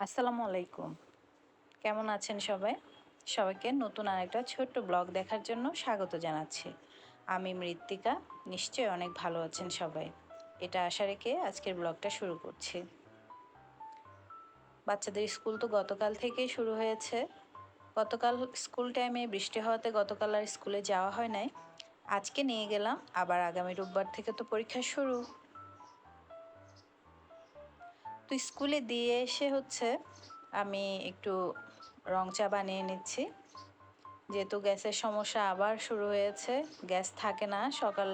আসসালামু আলাইকুম। কেমন আছেন সবাই? সবাইকে নতুন আরেকটা ছোট্ট ব্লগ দেখার জন্য স্বাগত জানাচ্ছি। আমি মৃত্তিকা। নিশ্চয়ই অনেক ভালো আছেন সবাই। এটা আশা রেখে আজকের ব্লগটা শুরু করছি। বাচ্চাদের স্কুল তো গতকাল থেকেই শুরু হয়েছে। গতকাল স্কুল টাইমে বৃষ্টি হওয়াতে গতকাল আর স্কুলে যাওয়া হয় নাই। আজকে নিয়ে গেলাম, আবার আগামী রোববার থেকে তো পরীক্ষা শুরু। তো স্কুলে দিয়ে এসে আমি একটু রং চা বানিয়ে নিচ্ছি। যেহেতু গ্যাসের সমস্যা আবার শুরু হয়েছে, গ্যাস থাকে না, সকাল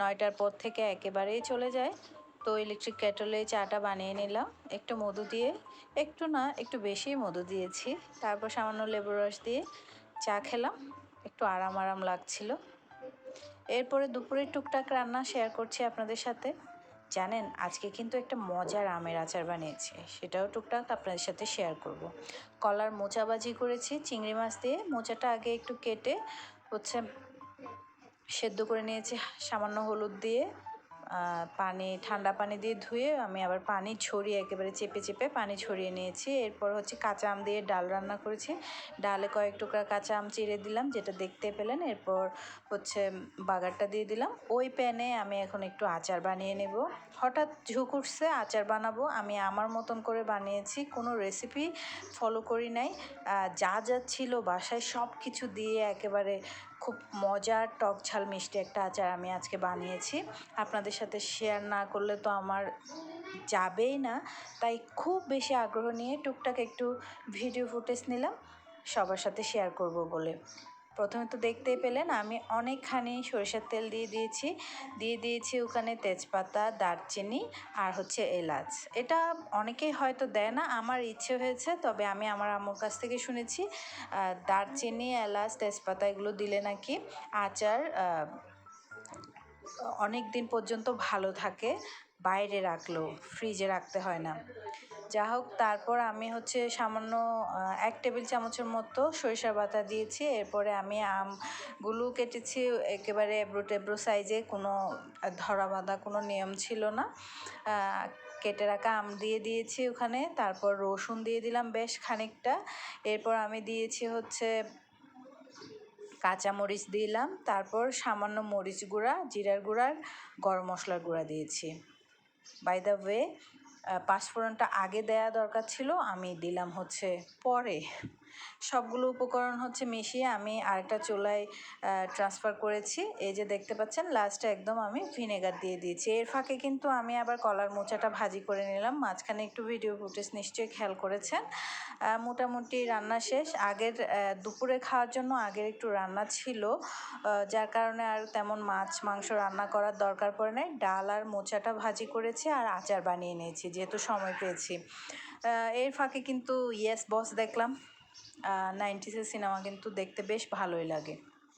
9টার পর থেকে একেবারেই চলে যায়। তো ইলেকট্রিক কেটলে চাটা বানিয়ে নিলাম একটু মধু দিয়ে, একটু না একটু বেশি মধু দিয়েছি। তারপর সামান্য লেবুর রস দিয়ে চা খেলাম, একটু আরাম আরাম লাগছিল। এরপরে দুপুরে টুকটাক রান্না শেয়ার করছি আপনাদের সাথে। জানেন, আজকে কিন্তু একটা মজার আমের আচার বানিয়েছি, সেটাও টুকটাক আপনাদের সাথে শেয়ার করব। কলার মোচা ভাজি করেছি চিংড়ি মাছ দিয়ে। মোচাটা আগে একটু কেটে হচ্ছে সেদ্ধ করে নিয়েছি সামান্য হলুদ দিয়ে, ঠান্ডা পানি দিয়ে ধুয়ে আমি আবার পানি ছড়িয়ে একেবারে চেপে চেপে পানি ছড়িয়ে নিয়েছি। এরপর কাঁচা আম দিয়ে ডাল রান্না করেছি। ডালে কয়েক টুকরা কাঁচা আম চিড়ে দিলাম, যেটা দেখতে পেলেন। এরপর বাগারটা দিয়ে দিলাম। ওই প্যানে আমি এখন একটু আচার বানিয়ে নেব। হঠাৎ ঝুঁক উঠছে আচার বানাবো, আমি আমার মতন করে বানিয়েছি, কোনো রেসিপি ফলো করি নাই। যা যা ছিল বাসায় সব কিছু দিয়ে একেবারে খুব মজার টক ঝাল মিষ্টি একটা আচার আমি আজকে বানিয়েছি। আপনাদের সাথে শেয়ার না করলে তো আমার যাবেই না, তাই খুব বেশি আগ্রহ নিয়ে টুকটাক একটু ভিডিও ফুটেজ নিলাম সবার সাথে শেয়ার করব বলে। প্রথমে তো দেখতেই পেলেন আমি অনেকখানি সরিষার তেল দিয়ে দিয়েছি ওখানে তেজপাতা, দারচিনি আর এলাচ। এটা অনেকেই হয়তো দেয় না, আমার ইচ্ছে হয়েছে, তবে আমি আমার আম্মুর কাছ থেকে শুনেছি দারচিনি, এলাচ, তেজপাতা এগুলো দিলে নাকি আচার অনেক দিন পর্যন্ত ভালো থাকে, বাইরে রাখলেও, ফ্রিজে রাখতে হয় না। যা হোক, তারপর আমি সামান্য 1 টেবিল চামচের মতো সরিষার বাটা দিয়েছি। এরপরে আমি আমগুলো কেটেছি একেবারে এবড়ো টেবড়ো সাইজে, কোনো ধরা বাঁধা কোনো নিয়ম ছিল না। কেটে রাখা আম দিয়ে দিয়েছি ওখানে। তারপর রসুন দিয়ে দিলাম বেশ খানিকটা। এরপর আমি দিয়েছি কাঁচামরিচ দিলাম। তারপর সামান্য মরিচ গুঁড়া, জিরার গুঁড়া, গরম মশলার গুঁড়া দিয়েছি। বাই দ্য ওয়ে, পাঁচফোড়নটা আগে দেয়া দরকার ছিল, আমি দিলাম পরে। সবগুলো উপকরণ মিশিয়ে আমি আরেকটা চুলায় ট্রান্সফার করেছি। এই যে দেখতে পাচ্ছেন, লাস্টে একদম আমি ভিনেগার দিয়ে দিয়েছি। এর ফাঁকে কিন্তু আমি আবার কলার মোচাটা ভাজি করে নিলাম। মাঝখানে একটু ভিডিও ফুটেজ নিশ্চয়ই খেয়াল করেছেন। মোটামুটি রান্না শেষ। দুপুরে খাওয়ার জন্য আগের একটু রান্না ছিল, যার কারণে আর তেমন মাছ মাংস রান্না করার দরকার পড়ে নাই। ডাল আর মোচাটা ভাজি করেছি আর আচার বানিয়ে নিয়েছি, যেহেতু সময় পেয়েছি। এর ফাঁকে কিন্তু ইয়েস বস দেখলাম। 90s সিনেমা কিন্তু দেখতে বেশ ভালোই লাগে।